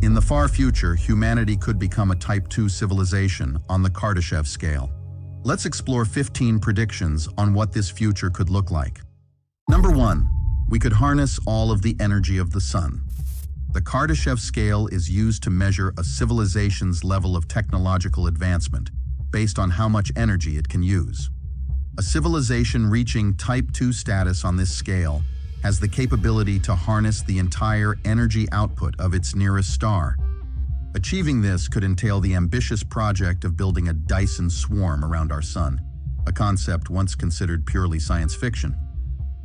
In the far future, humanity could become a Type 2 civilization on the Kardashev scale. Let's explore 15 predictions on what this future could look like. Number 1. We could harness all of the energy of the sun. The Kardashev scale is used to measure a civilization's level of technological advancement based on how much energy it can use. A civilization reaching Type 2 status on this scale has the capability to harness the entire energy output of its nearest star. Achieving this could entail the ambitious project of building a Dyson swarm around our sun, a concept once considered purely science fiction.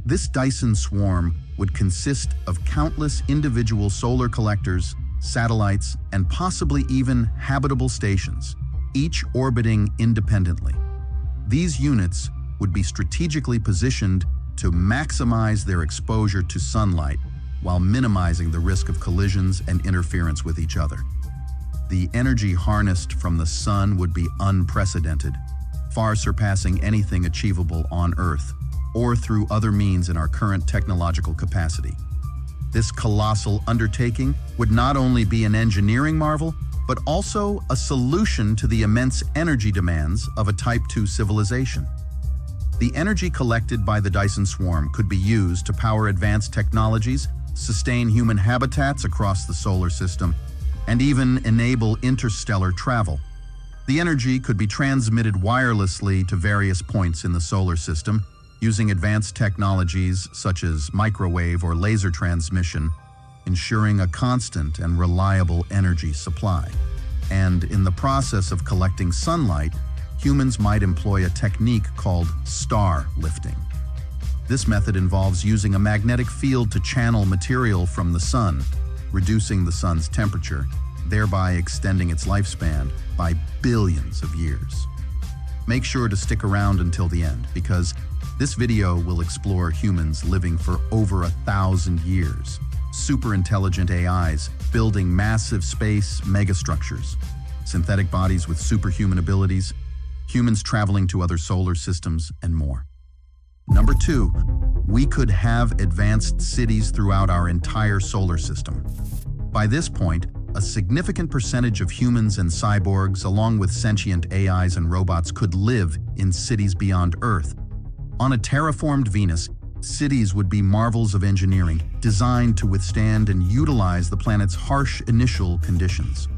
This Dyson swarm would consist of countless individual solar collectors, satellites, and possibly even habitable stations, each orbiting independently. These units would be strategically positioned to maximize their exposure to sunlight while minimizing the risk of collisions and interference with each other. The energy harnessed from the sun would be unprecedented, far surpassing anything achievable on Earth or through other means in our current technological capacity. This colossal undertaking would not only be an engineering marvel, but also a solution to the immense energy demands of a Type 2 civilization. The energy collected by the Dyson swarm could be used to power advanced technologies, sustain human habitats across the solar system, and even enable interstellar travel. The energy could be transmitted wirelessly to various points in the solar system, using advanced technologies such as microwave or laser transmission, ensuring a constant and reliable energy supply. And in the process of collecting sunlight, humans might employ a technique called star lifting. This method involves using a magnetic field to channel material from the sun, reducing the sun's temperature, thereby extending its lifespan by billions of years. Make sure to stick around until the end, because this video will explore humans living for over 1,000 years, super intelligent AIs building massive space megastructures, synthetic bodies with superhuman abilities, humans traveling to other solar systems, and more. Number 2, we could have advanced cities throughout our entire solar system. By this point, a significant percentage of humans and cyborgs, along with sentient AIs and robots, could live in cities beyond Earth. On a terraformed Venus, cities would be marvels of engineering designed to withstand and utilize the planet's harsh initial conditions.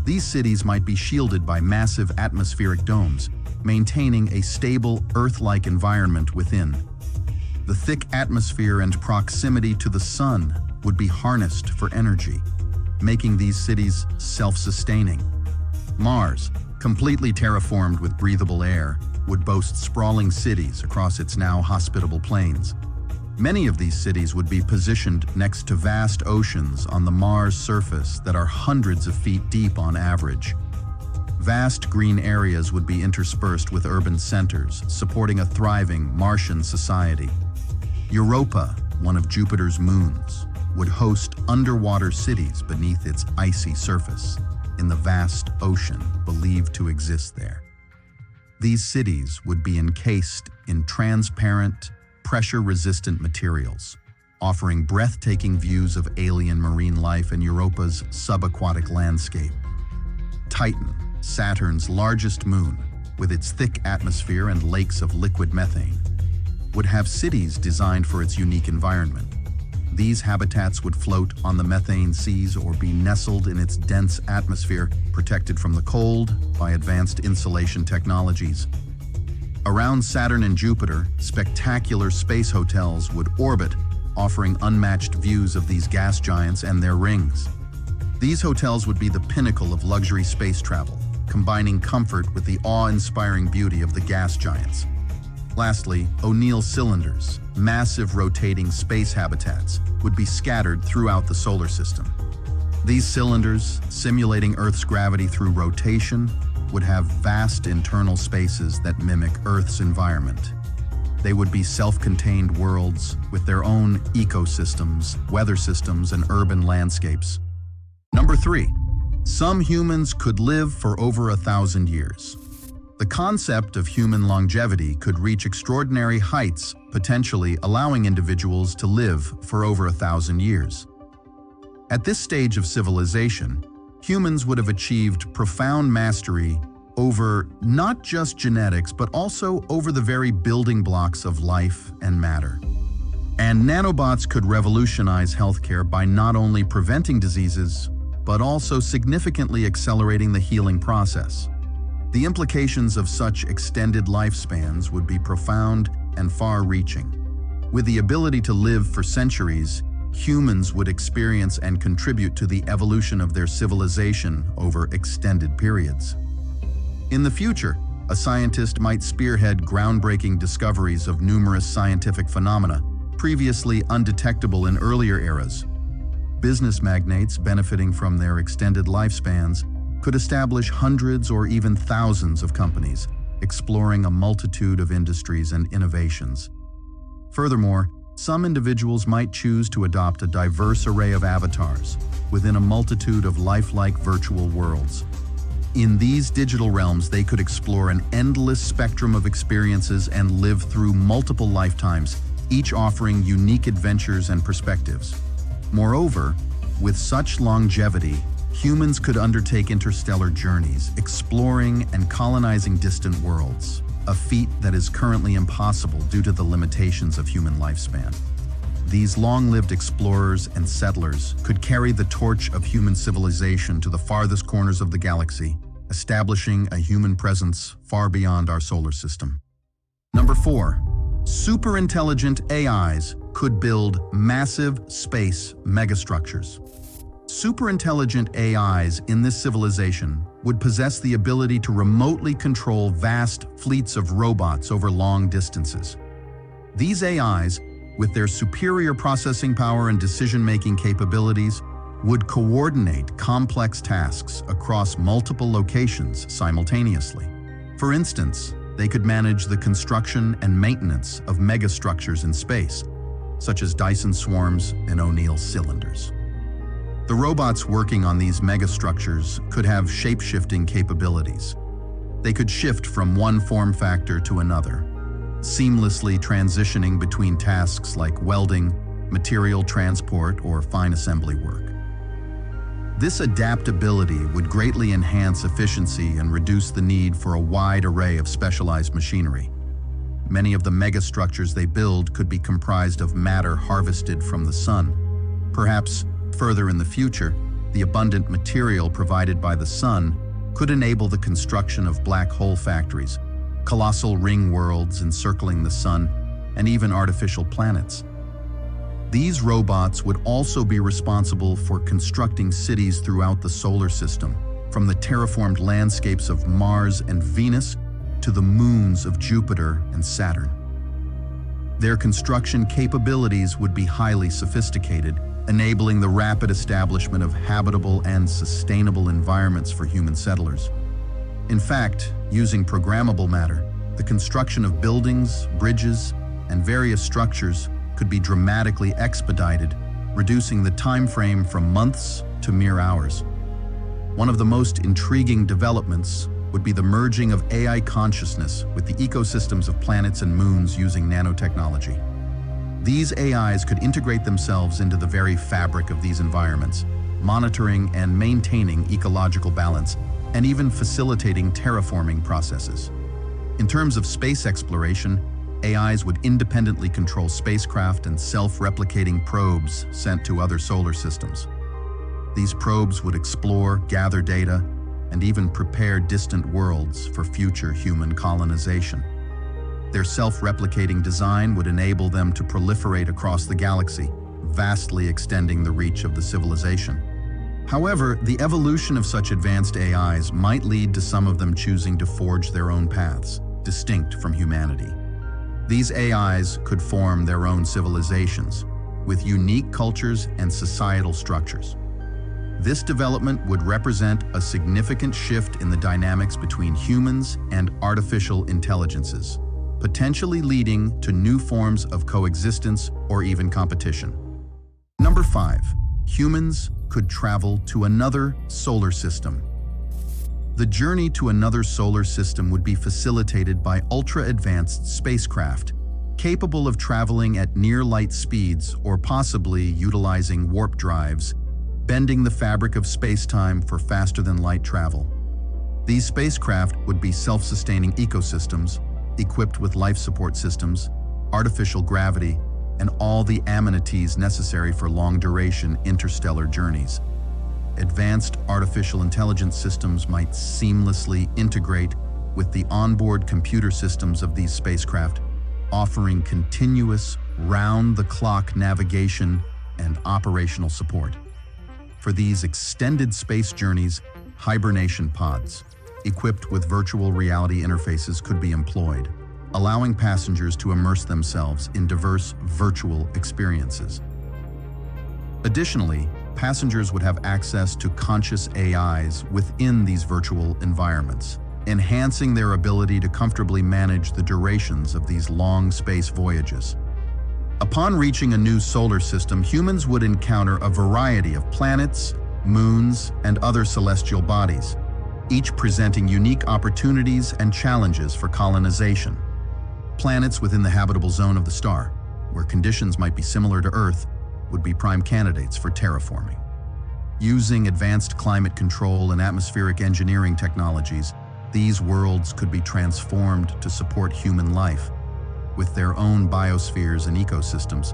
These cities might be shielded by massive atmospheric domes, maintaining a stable Earth-like environment within. The thick atmosphere and proximity to the sun would be harnessed for energy, making these cities self-sustaining. Mars, completely terraformed with breathable air, would boast sprawling cities across its now hospitable plains. Many of these cities would be positioned next to vast oceans on the Mars surface that are hundreds of feet deep on average. Vast green areas would be interspersed with urban centers, supporting a thriving Martian society. Europa, one of Jupiter's moons, would host underwater cities beneath its icy surface, in the vast ocean believed to exist there. These cities would be encased in transparent, pressure-resistant materials, offering breathtaking views of alien marine life and Europa's subaquatic landscape. Titan, Saturn's largest moon, with its thick atmosphere and lakes of liquid methane, would have cities designed for its unique environment. These habitats would float on the methane seas or be nestled in its dense atmosphere, protected from the cold by advanced insulation technologies. Around Saturn and Jupiter, spectacular space hotels would orbit, offering unmatched views of these gas giants and their rings. These hotels would be the pinnacle of luxury space travel, combining comfort with the awe-inspiring beauty of the gas giants. Lastly, O'Neill cylinders, massive rotating space habitats, would be scattered throughout the solar system. These cylinders, simulating Earth's gravity through rotation, would have vast internal spaces that mimic Earth's environment. They would be self-contained worlds with their own ecosystems, weather systems, and urban landscapes. Number 3, some humans could live for over 1,000 years. The concept of human longevity could reach extraordinary heights, potentially allowing individuals to live for over 1,000 years. At this stage of civilization, humans would have achieved profound mastery over not just genetics, but also over the very building blocks of life and matter. And nanobots could revolutionize healthcare by not only preventing diseases, but also significantly accelerating the healing process. The implications of such extended lifespans would be profound and far-reaching. With the ability to live for centuries, humans would experience and contribute to the evolution of their civilization over extended periods. In the future, a scientist might spearhead groundbreaking discoveries of numerous scientific phenomena previously undetectable in earlier eras. Business magnates benefiting from their extended lifespans could establish hundreds or even thousands of companies, exploring a multitude of industries and innovations. Furthermore, some individuals might choose to adopt a diverse array of avatars within a multitude of lifelike virtual worlds. In these digital realms, they could explore an endless spectrum of experiences and live through multiple lifetimes, each offering unique adventures and perspectives. Moreover, with such longevity, humans could undertake interstellar journeys, exploring and colonizing distant worlds, a feat that is currently impossible due to the limitations of human lifespan. These long-lived explorers and settlers could carry the torch of human civilization to the farthest corners of the galaxy, establishing a human presence far beyond our solar system. Number 4. Superintelligent AIs could build massive space megastructures. Superintelligent AIs in this civilization would possess the ability to remotely control vast fleets of robots over long distances. These AIs, with their superior processing power and decision-making capabilities, would coordinate complex tasks across multiple locations simultaneously. For instance, they could manage the construction and maintenance of megastructures in space, such as Dyson swarms and O'Neill cylinders. The robots working on these megastructures could have shape-shifting capabilities. They could shift from one form factor to another, seamlessly transitioning between tasks like welding, material transport, or fine assembly work. This adaptability would greatly enhance efficiency and reduce the need for a wide array of specialized machinery. Many of the megastructures they build could be comprised of matter harvested from the sun. Perhaps further in the future, the abundant material provided by the sun could enable the construction of black hole factories, colossal ring worlds encircling the sun, and even artificial planets. These robots would also be responsible for constructing cities throughout the solar system, from the terraformed landscapes of Mars and Venus to the moons of Jupiter and Saturn. Their construction capabilities would be highly sophisticated, enabling the rapid establishment of habitable and sustainable environments for human settlers. In fact, using programmable matter, the construction of buildings, bridges, and various structures could be dramatically expedited, reducing the time frame from months to mere hours. One of the most intriguing developments would be the merging of AI consciousness with the ecosystems of planets and moons using nanotechnology. These AIs could integrate themselves into the very fabric of these environments, monitoring and maintaining ecological balance, and even facilitating terraforming processes. In terms of space exploration, AIs would independently control spacecraft and self-replicating probes sent to other solar systems. These probes would explore, gather data, and even prepare distant worlds for future human colonization. Their self-replicating design would enable them to proliferate across the galaxy, vastly extending the reach of the civilization. However, the evolution of such advanced AIs might lead to some of them choosing to forge their own paths, distinct from humanity. These AIs could form their own civilizations, with unique cultures and societal structures. This development would represent a significant shift in the dynamics between humans and artificial intelligences, potentially leading to new forms of coexistence or even competition. Number 5. Humans could travel to another solar system. The journey to another solar system would be facilitated by ultra-advanced spacecraft, capable of traveling at near-light speeds or possibly utilizing warp drives. bending the fabric of space-time for faster-than-light travel. These spacecraft would be self-sustaining ecosystems, equipped with life support systems, artificial gravity, and all the amenities necessary for long-duration interstellar journeys. Advanced artificial intelligence systems might seamlessly integrate with the onboard computer systems of these spacecraft, offering continuous, round-the-clock navigation and operational support. For these extended space journeys, hibernation pods, equipped with virtual reality interfaces, could be employed, allowing passengers to immerse themselves in diverse virtual experiences. Additionally, passengers would have access to conscious AIs within these virtual environments, enhancing their ability to comfortably manage the durations of these long space voyages. Upon reaching a new solar system, humans would encounter a variety of planets, moons, and other celestial bodies, each presenting unique opportunities and challenges for colonization. Planets within the habitable zone of the star, where conditions might be similar to Earth, would be prime candidates for terraforming. Using advanced climate control and atmospheric engineering technologies, these worlds could be transformed to support human life, with their own biospheres and ecosystems.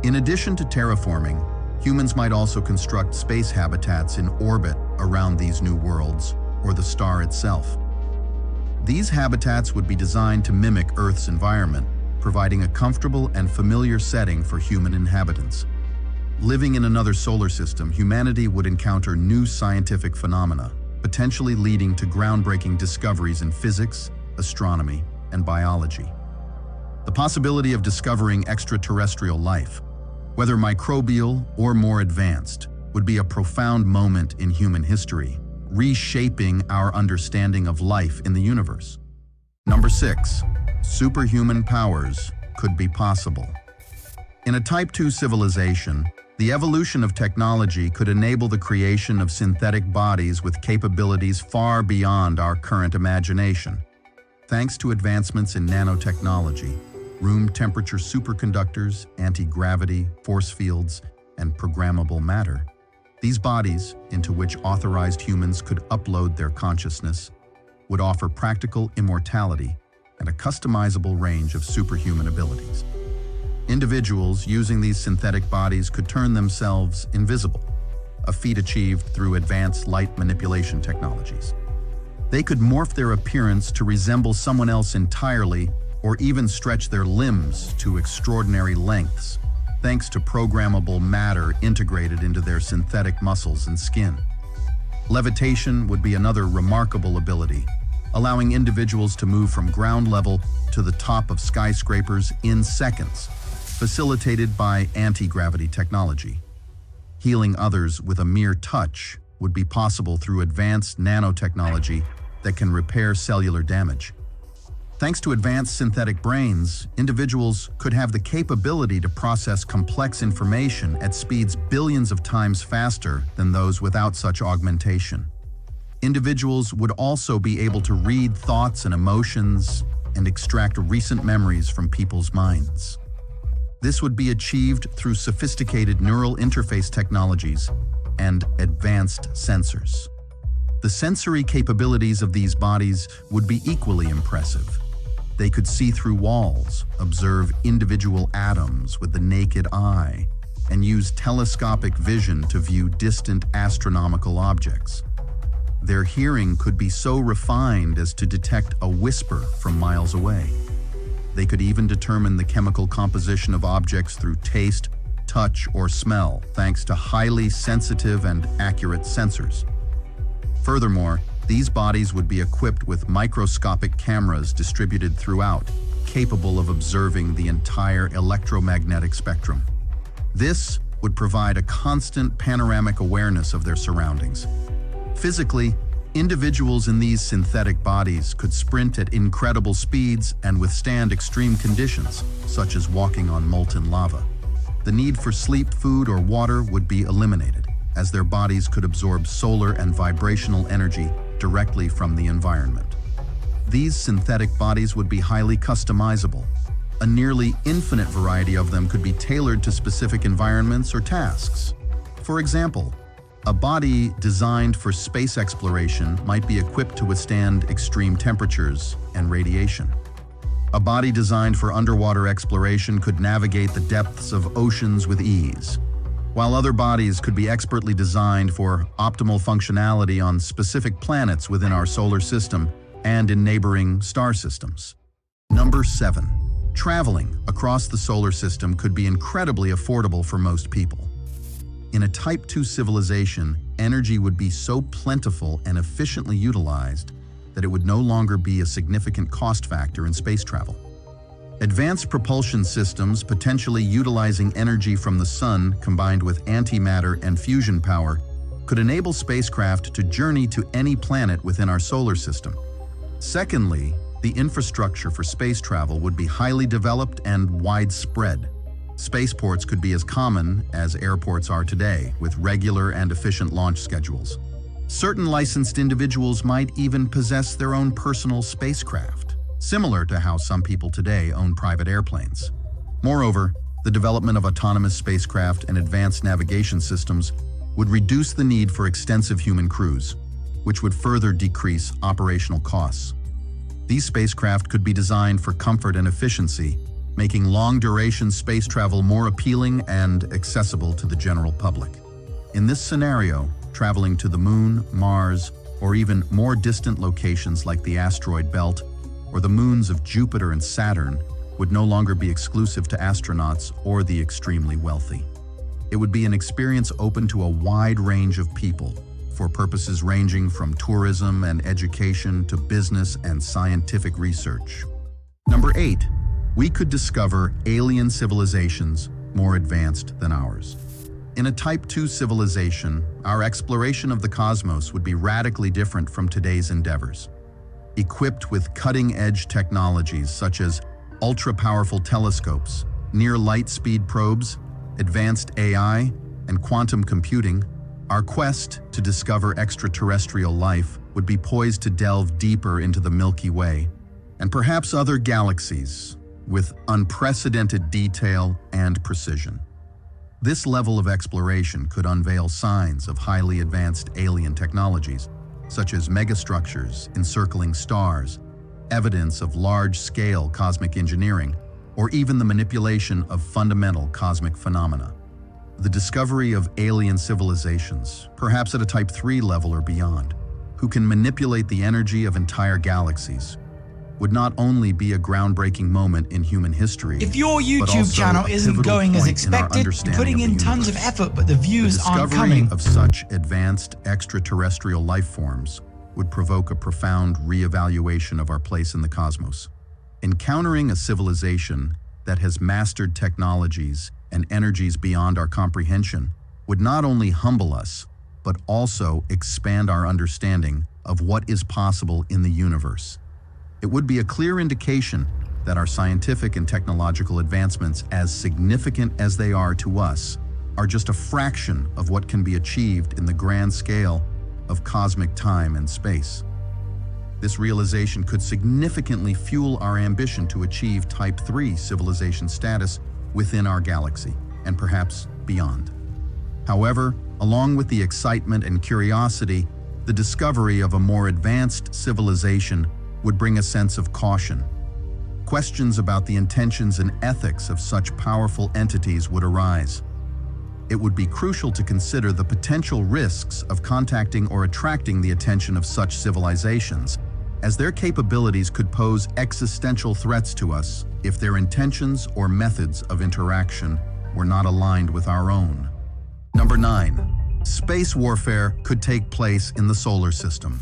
In addition to terraforming, humans might also construct space habitats in orbit around these new worlds, or the star itself. These habitats would be designed to mimic Earth's environment, providing a comfortable and familiar setting for human inhabitants. Living in another solar system, humanity would encounter new scientific phenomena, potentially leading to groundbreaking discoveries in physics, astronomy, and biology. The possibility of discovering extraterrestrial life, whether microbial or more advanced, would be a profound moment in human history, reshaping our understanding of life in the universe. Number 6. Superhuman powers could be possible. In a Type 2 civilization, the evolution of technology could enable the creation of synthetic bodies with capabilities far beyond our current imagination. Thanks to advancements in nanotechnology, room temperature superconductors, anti-gravity, force fields, and programmable matter, these bodies, into which authorized humans could upload their consciousness, would offer practical immortality and a customizable range of superhuman abilities. Individuals using these synthetic bodies could turn themselves invisible, a feat achieved through advanced light manipulation technologies. They could morph their appearance to resemble someone else entirely, or even stretch their limbs to extraordinary lengths, thanks to programmable matter integrated into their synthetic muscles and skin. Levitation would be another remarkable ability, allowing individuals to move from ground level to the top of skyscrapers in seconds, facilitated by anti-gravity technology. Healing others with a mere touch would be possible through advanced nanotechnology that can repair cellular damage. Thanks to advanced synthetic brains, individuals could have the capability to process complex information at speeds billions of times faster than those without such augmentation. Individuals would also be able to read thoughts and emotions and extract recent memories from people's minds. This would be achieved through sophisticated neural interface technologies and advanced sensors. The sensory capabilities of these bodies would be equally impressive. They could see through walls, observe individual atoms with the naked eye, and use telescopic vision to view distant astronomical objects. Their hearing could be so refined as to detect a whisper from miles away. They could even determine the chemical composition of objects through taste, touch, or smell, thanks to highly sensitive and accurate sensors. Furthermore, these bodies would be equipped with microscopic cameras distributed throughout, capable of observing the entire electromagnetic spectrum. This would provide a constant panoramic awareness of their surroundings. Physically, individuals in these synthetic bodies could sprint at incredible speeds and withstand extreme conditions, such as walking on molten lava. The need for sleep, food, or water would be eliminated, as their bodies could absorb solar and vibrational energy directly from the environment. These synthetic bodies would be highly customizable. A nearly infinite variety of them could be tailored to specific environments or tasks. For example, A body designed for space exploration might be equipped to withstand extreme temperatures and radiation. A body designed for underwater exploration could navigate the depths of oceans with ease, while other bodies could be expertly designed for optimal functionality on specific planets within our solar system and in neighboring star systems. Number 7. Traveling across the solar system could be incredibly affordable for most people. In a Type 2 civilization, energy would be so plentiful and efficiently utilized that it would no longer be a significant cost factor in space travel. Advanced propulsion systems, potentially utilizing energy from the sun combined with antimatter and fusion power, could enable spacecraft to journey to any planet within our solar system. Secondly, the infrastructure for space travel would be highly developed and widespread. Spaceports could be as common as airports are today, with regular and efficient launch schedules. Certain licensed individuals might even possess their own personal spacecraft, similar to how some people today own private airplanes. Moreover, the development of autonomous spacecraft and advanced navigation systems would reduce the need for extensive human crews, which would further decrease operational costs. These spacecraft could be designed for comfort and efficiency, making long-duration space travel more appealing and accessible to the general public. In this scenario, traveling to the Moon, Mars, or even more distant locations like the asteroid belt or the moons of Jupiter and Saturn would no longer be exclusive to astronauts or the extremely wealthy. It would be an experience open to a wide range of people, for purposes ranging from tourism and education to business and scientific research. Number 8. We could discover alien civilizations more advanced than ours. In a Type 2 civilization, our exploration of the cosmos would be radically different from today's endeavors. Equipped with cutting-edge technologies such as ultra-powerful telescopes, near-light-speed probes, advanced AI, and quantum computing, our quest to discover extraterrestrial life would be poised to delve deeper into the Milky Way and perhaps other galaxies with unprecedented detail and precision. This level of exploration could unveil signs of highly advanced alien technologies, such as megastructures encircling stars, evidence of large-scale cosmic engineering, or even the manipulation of fundamental cosmic phenomena. The discovery of alien civilizations, perhaps at a Type 3 level or beyond, who can manipulate the energy of entire galaxies, would not only be a groundbreaking moment in human history, if your YouTube channel isn't going as expected, you're putting in tons of effort, but the views aren't coming. The discovery of such advanced extraterrestrial life forms would provoke a profound reevaluation of our place in the cosmos. Encountering a civilization that has mastered technologies and energies beyond our comprehension would not only humble us, but also expand our understanding of what is possible in the universe. It would be a clear indication that our scientific and technological advancements, as significant as they are to us, are just a fraction of what can be achieved in the grand scale of cosmic time and space. This realization could significantly fuel our ambition to achieve Type 3 civilization status within our galaxy, and perhaps beyond. However, along with the excitement and curiosity, the discovery of a more advanced civilization would bring a sense of caution. Questions about the intentions and ethics of such powerful entities would arise. It would be crucial to consider the potential risks of contacting or attracting the attention of such civilizations, as their capabilities could pose existential threats to us if their intentions or methods of interaction were not aligned with our own. Number 9. Space warfare could take place in the solar system.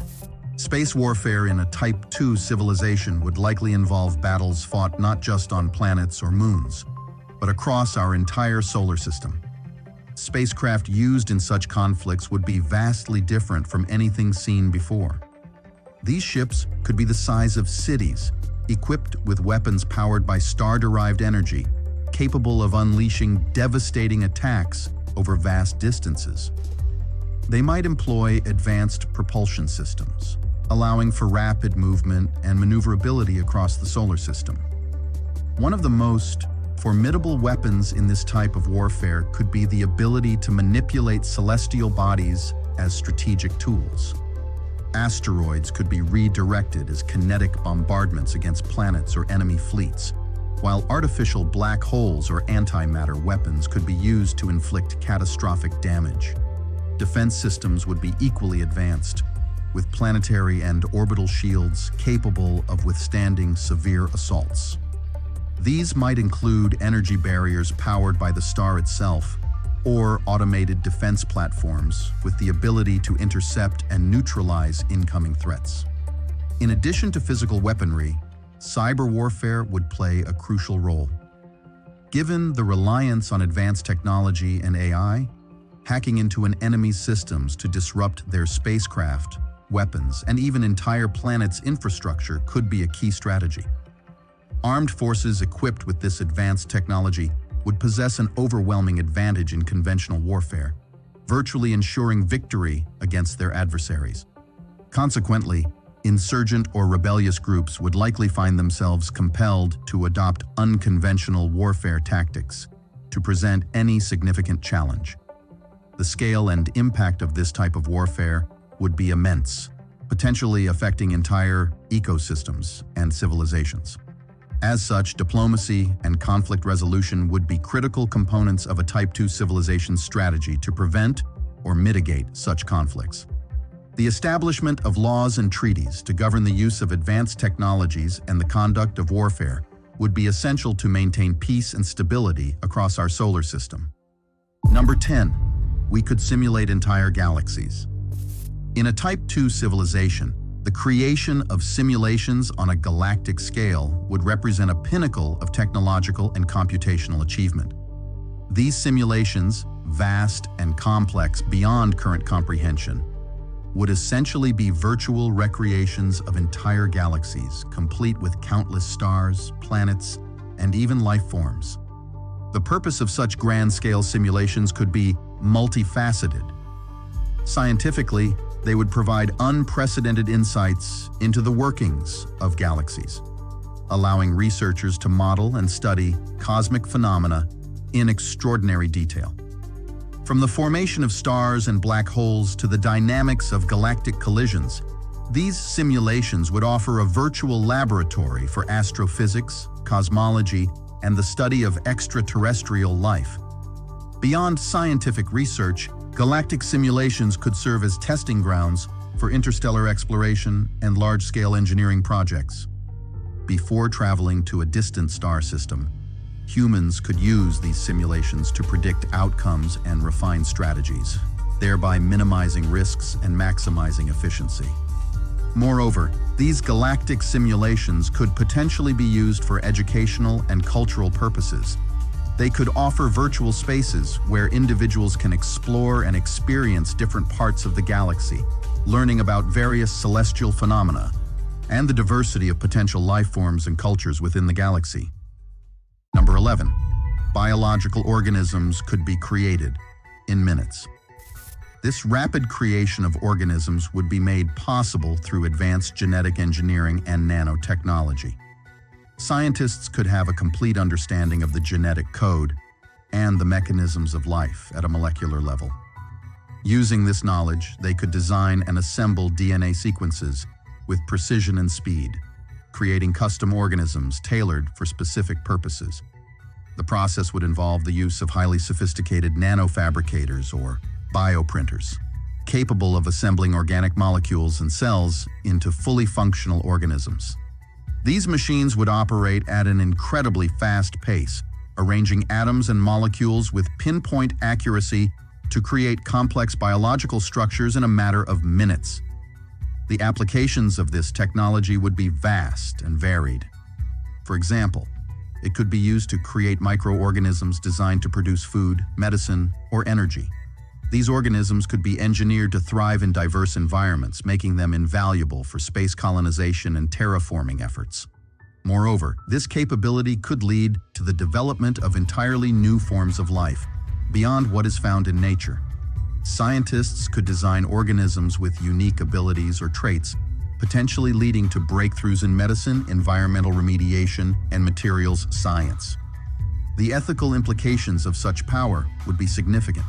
Space warfare in a Type 2 civilization would likely involve battles fought not just on planets or moons, but across our entire solar system. Spacecraft used in such conflicts would be vastly different from anything seen before. These ships could be the size of cities, equipped with weapons powered by star-derived energy, capable of unleashing devastating attacks over vast distances. They might employ advanced propulsion systems, allowing for rapid movement and maneuverability across the solar system. One of the most Formidable weapons in this type of warfare could be the ability to manipulate celestial bodies as strategic tools. Asteroids could be redirected as kinetic bombardments against planets or enemy fleets, while artificial black holes or antimatter weapons could be used to inflict catastrophic damage. Defense systems would be equally advanced, with planetary and orbital shields capable of withstanding severe assaults. These might include energy barriers powered by the star itself, or automated defense platforms with the ability to intercept and neutralize incoming threats. In addition to physical weaponry, cyber warfare would play a crucial role. Given the reliance on advanced technology and AI, hacking into an enemy's systems to disrupt their spacecraft, weapons, and even entire planet's infrastructure could be a key strategy. Armed forces equipped with this advanced technology would possess an overwhelming advantage in conventional warfare, virtually ensuring victory against their adversaries. Consequently, insurgent or rebellious groups would likely find themselves compelled to adopt unconventional warfare tactics to present any significant challenge. The scale and impact of this type of warfare would be immense, potentially affecting entire ecosystems and civilizations. As such, diplomacy and conflict resolution would be critical components of a Type 2 civilization strategy to prevent or mitigate such conflicts. The establishment of laws and treaties to govern the use of advanced technologies and the conduct of warfare would be essential to maintain peace and stability across our solar system. Number 10. We could simulate entire galaxies. In a Type 2 civilization, the creation of simulations on a galactic scale would represent a pinnacle of technological and computational achievement. These simulations, vast and complex beyond current comprehension, would essentially be virtual recreations of entire galaxies, complete with countless stars, planets, and even life forms. The purpose of such grand-scale simulations could be multifaceted. Scientifically, they would provide unprecedented insights into the workings of galaxies, allowing researchers to model and study cosmic phenomena in extraordinary detail. From the formation of stars and black holes to the dynamics of galactic collisions, these simulations would offer a virtual laboratory for astrophysics, cosmology, and the study of extraterrestrial life. Beyond scientific research, galactic simulations could serve as testing grounds for interstellar exploration and large-scale engineering projects. Before traveling to a distant star system, humans could use these simulations to predict outcomes and refine strategies, thereby minimizing risks and maximizing efficiency. Moreover, these galactic simulations could potentially be used for educational and cultural purposes. They could offer virtual spaces where individuals can explore and experience different parts of the galaxy, learning about various celestial phenomena and the diversity of potential life forms and cultures within the galaxy. Number 11. Biological organisms could be created in minutes. This rapid creation of organisms would be made possible through advanced genetic engineering and nanotechnology. Scientists could have a complete understanding of the genetic code and the mechanisms of life at a molecular level. Using this knowledge, they could design and assemble DNA sequences with precision and speed, creating custom organisms tailored for specific purposes. The process would involve the use of highly sophisticated nanofabricators or bioprinters, capable of assembling organic molecules and cells into fully functional organisms. These machines would operate at an incredibly fast pace, arranging atoms and molecules with pinpoint accuracy to create complex biological structures in a matter of minutes. The applications of this technology would be vast and varied. For example, it could be used to create microorganisms designed to produce food, medicine, or energy. These organisms could be engineered to thrive in diverse environments, making them invaluable for space colonization and terraforming efforts. Moreover, this capability could lead to the development of entirely new forms of life, beyond what is found in nature. Scientists could design organisms with unique abilities or traits, potentially leading to breakthroughs in medicine, environmental remediation, and materials science. The ethical implications of such power would be significant.